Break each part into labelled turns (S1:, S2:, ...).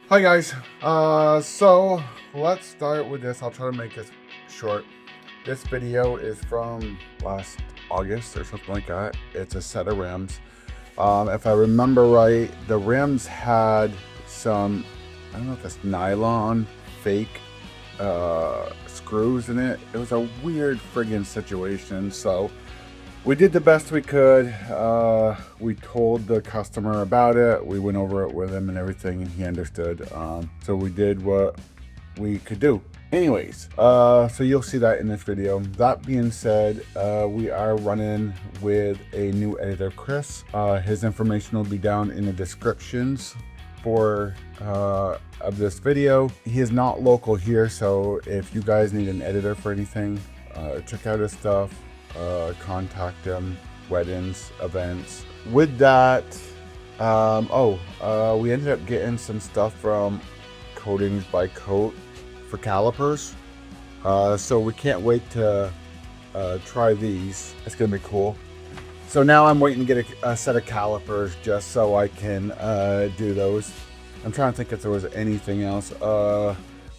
S1: Hi guys, so let's start with this. I'll try to make this short. This video is from last August or something like that. It's a set of rims. If I remember right, the rims had some, I don't know if it's nylon fake screws in it. It was a weird friggin' situation. So we did the best we could. We told the customer about it. We went over it with him and everything, and he understood. So we did what we could do. Anyways, so you'll see that in this video. That being said, we are running with a new editor, Chris. His information will be down in the descriptions for of this video. He is not local here, so if you guys need an editor for anything, check out his stuff. Contact him, weddings, events. With that, we ended up getting some stuff from Coatings by Coat for calipers. So we can't wait to try these. It's gonna be cool. So now I'm waiting to get a set of calipers just so I can do those. I'm trying to think if there was anything else.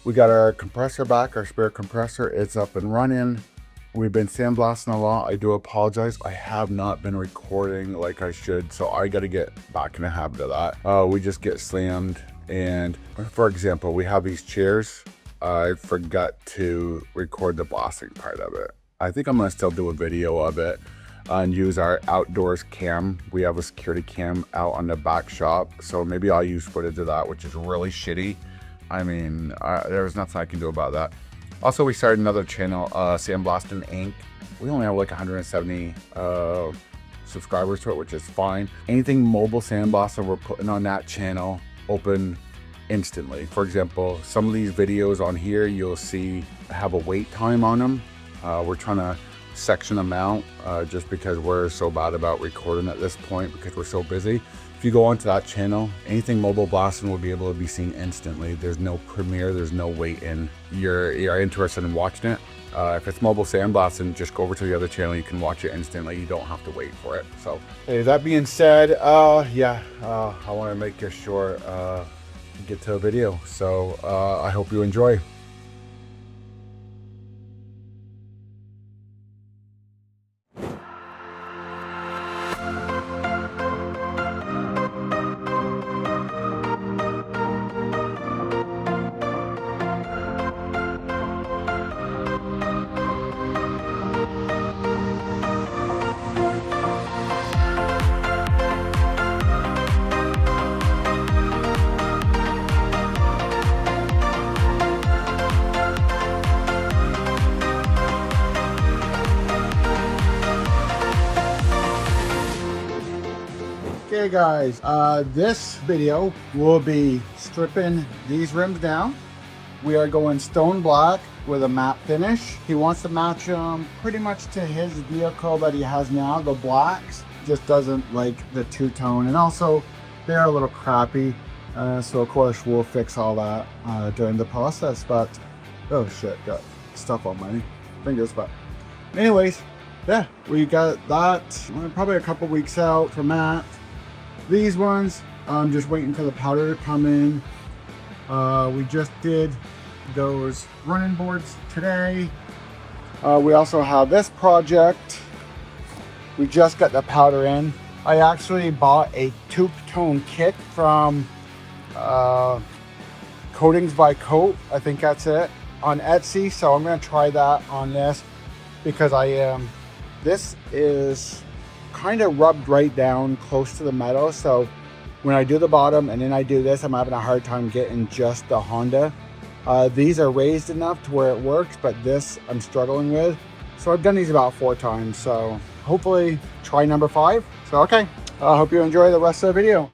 S1: We got our compressor back, our spare compressor. It's up and running. We've been sandblasting a lot. I do apologize. I have not been recording like I should, so I got to get back in the habit of that. We just get slammed, and for example, we have these chairs. I forgot to record the blasting part of it. I think I'm gonna still do a video of it and use our outdoors cam. We have a security cam out on the back shop, so maybe I'll use footage of that, which is really shitty. I mean, there's nothing I can do about that. Also, we started another channel, Sandblasting Inc. We only have like 170 subscribers to it, which is fine. Anything mobile sandblasting we're putting on that channel open instantly. For example, some of these videos on here you'll see have a wait time on them. We're trying to section them out just because we're so bad about recording at this point because we're so busy. If you go onto that channel, anything mobile blasting will be able to be seen instantly. There's no premiere, there's no wait-in. You're interested in watching it. If it's mobile sandblasting, just go over to the other channel. You can watch it instantly. You don't have to wait for it. So, hey, that being said, I want to make this short, get to a video. So I hope you enjoy. Okay guys, this video will be stripping these rims down. We are going stone black with a matte finish. He wants to match them pretty much to his vehicle that he has now, the blacks. Just doesn't like the two-tone, and also they're a little crappy. So of course we'll fix all that during the process, but oh shit, got stuff on my fingers. But anyways, yeah, we got that. Probably a couple weeks out from that. These ones, I'm just waiting for the powder to come in. We just did those running boards today. We also have this project. We just got the powder in. I actually bought a two-tone kit from Coatings by Coat. I think that's it, on Etsy. So I'm gonna try that on this because this is kind of rubbed right down close to the metal, so when I do the bottom and then I do this, I'm having a hard time getting just the Honda. These are raised enough to where it works, but this I'm struggling with. So I've done these about 4 times, so hopefully try number 5. So okay, I hope you enjoy the rest of the video.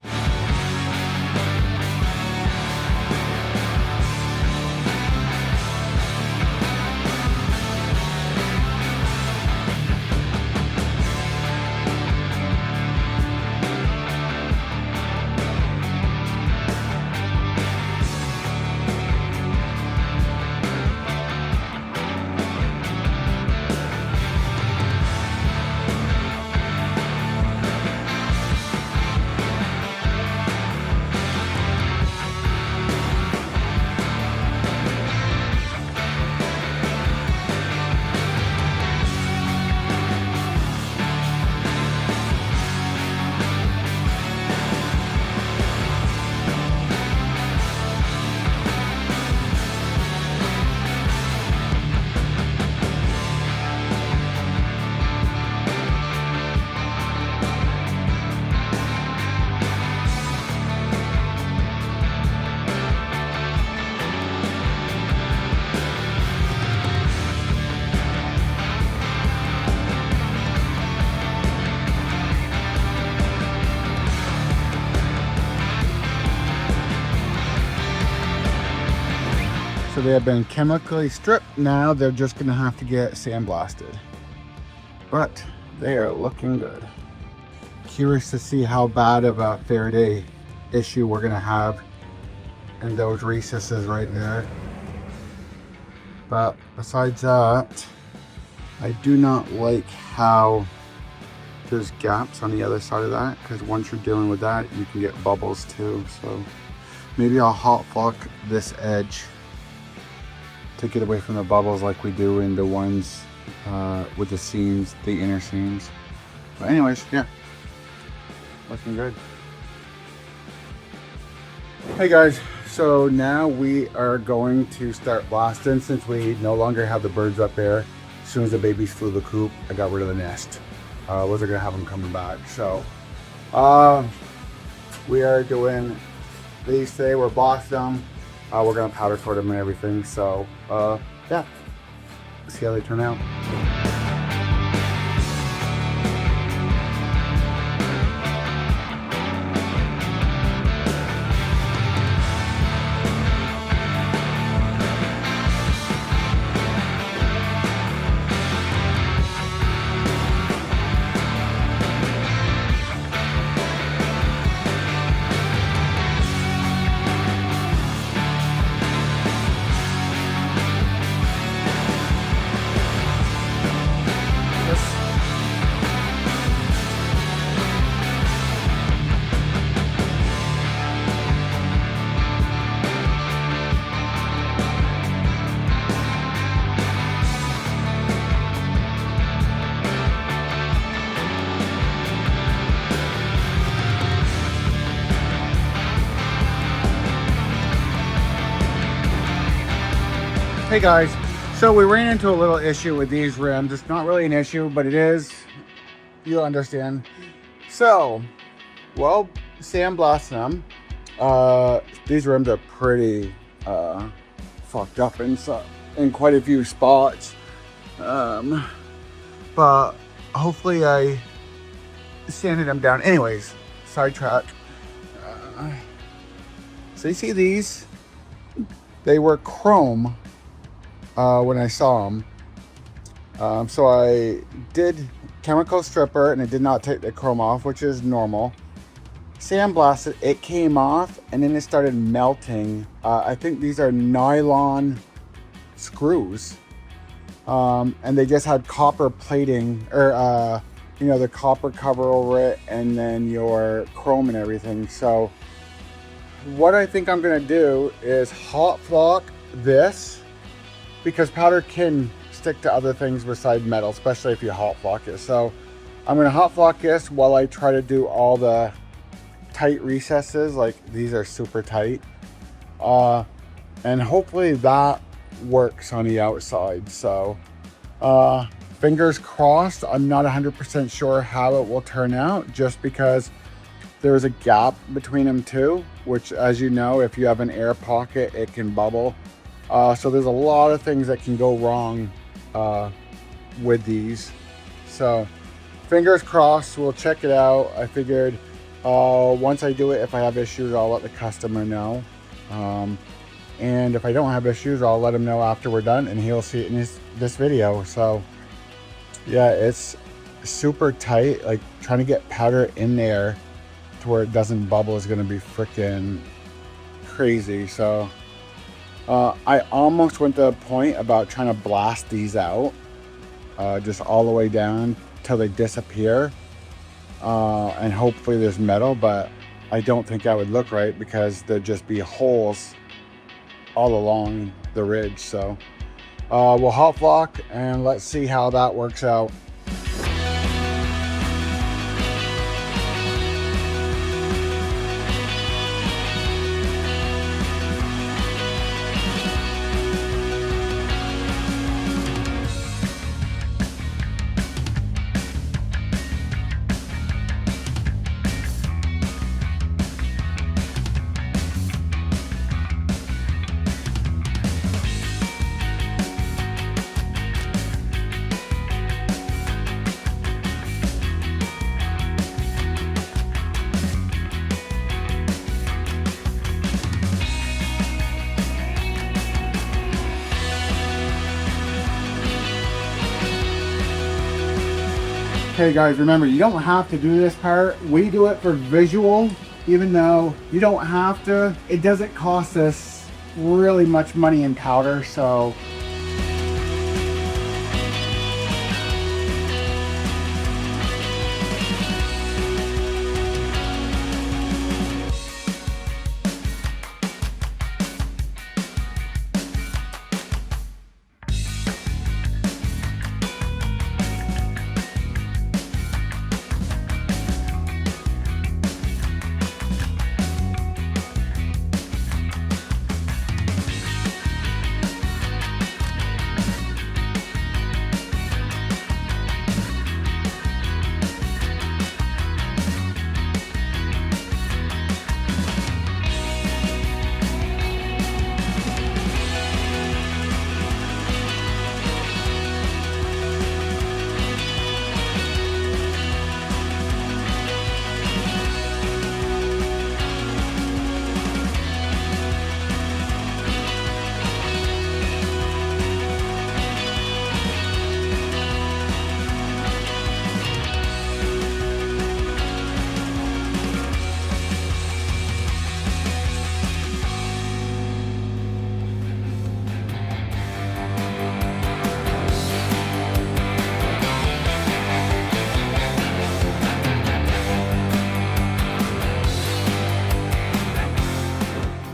S1: So they have been chemically stripped. Now they're just going to have to get sandblasted. But they are looking good. Curious to see how bad of a Faraday issue we're going to have in those recesses right there. But besides that, I do not like how there's gaps on the other side of that, because once you're dealing with that, you can get bubbles too. So maybe I'll hot flock this edge to get away from the bubbles like we do in the ones with the seams, the inner seams. But anyways, yeah, looking good. Hey guys, so now we are going to start blasting since we no longer have the birds up there. As soon as the babies flew the coop, I got rid of the nest. Wasn't gonna have them coming back. So we are doing these today. We're blasting them. We're gonna powder sort them and everything. So yeah, see how they turn out. Hey guys, so we ran into a little issue with these rims. It's not really an issue, but it is. You'll understand. So, well, sandblasting them. These rims are pretty fucked up in quite a few spots. But hopefully I sanded them down. Anyways, sidetrack. So you see these? They were chrome. When I saw them. So I did chemical stripper and it did not take the chrome off, which is normal. Sandblasted, it came off and then it started melting. I think these are nylon screws. And they just had copper plating or, you know, the copper cover over it and then your chrome and everything. So what I think I'm gonna do is hot flock this, because powder can stick to other things beside metal, especially if you hot flock it. So I'm gonna hot flock this while I try to do all the tight recesses. Like these are super tight. And hopefully that works on the outside. So fingers crossed. I'm not 100% sure how it will turn out, just because there's a gap between them too, which, as you know, if you have an air pocket, it can bubble. So there's a lot of things that can go wrong with these. So fingers crossed, we'll check it out. I figured once I do it, if I have issues, I'll let the customer know. And if I don't have issues, I'll let him know after we're done and he'll see it in this video. So yeah, it's super tight. Like trying to get powder in there to where it doesn't bubble is gonna be freaking crazy. So I almost went to a point about trying to blast these out, just all the way down till they disappear, and hopefully there's metal, but I don't think that would look right because there'd just be holes all along the ridge. So we'll hot flock and let's see how that works out. Okay guys, remember, you don't have to do this part. We do it for visual, even though you don't have to. It doesn't cost us really much money in powder, so.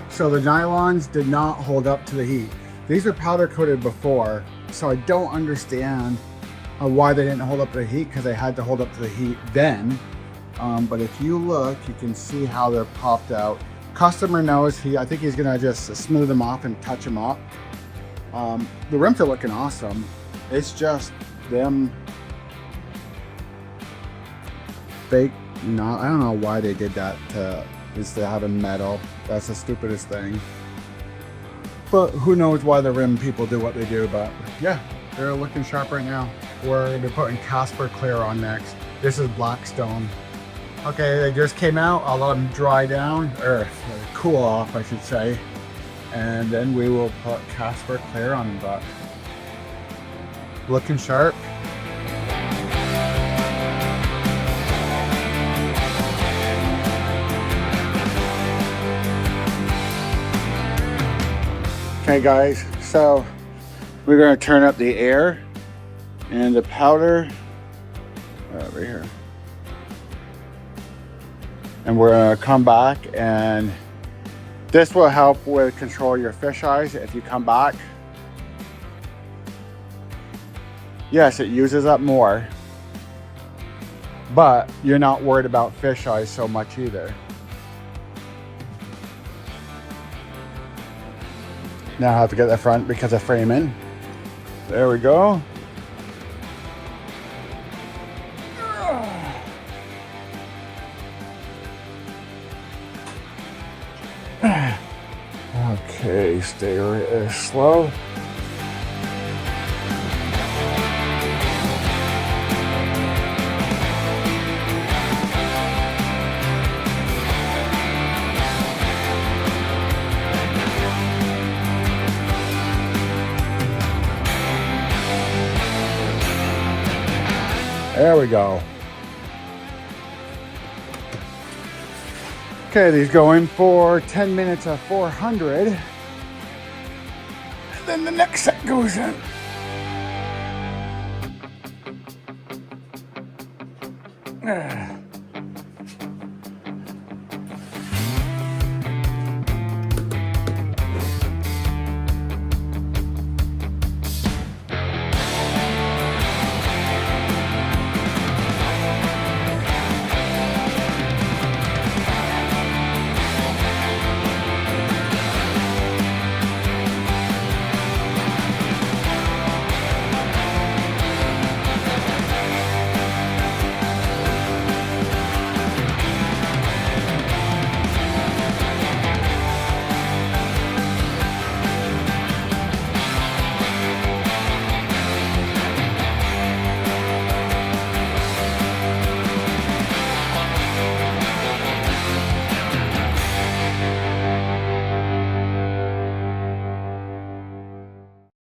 S1: So the nylons did not hold up to the heat. These were powder coated before, so I don't understand why they didn't hold up to the heat, because they had to hold up to the heat then. But if you look, you can see how they're popped out. Customer knows, I think he's gonna just smooth them off and touch them up. The rims are looking awesome. It's just them fake, I don't know why they did that is to have a metal. That's the stupidest thing. But who knows why the rim people do what they do, but yeah, they're looking sharp right now. We're gonna be putting Casper Clear on next. This is Blackstone. Okay, they just came out. I'll let them dry down, or cool off, I should say. And then we will put Casper Clear on them, but looking sharp. Okay guys, so we're going to turn up the air and the powder over here. And we're going to come back, and this will help with control your fish eyes if you come back. Yes, it uses up more, but you're not worried about fish eyes so much either. Now I have to get the front because of framing. There we go. Okay, stay slow. There we go. Okay, these go in for 10 minutes at 400. And then the next set goes in.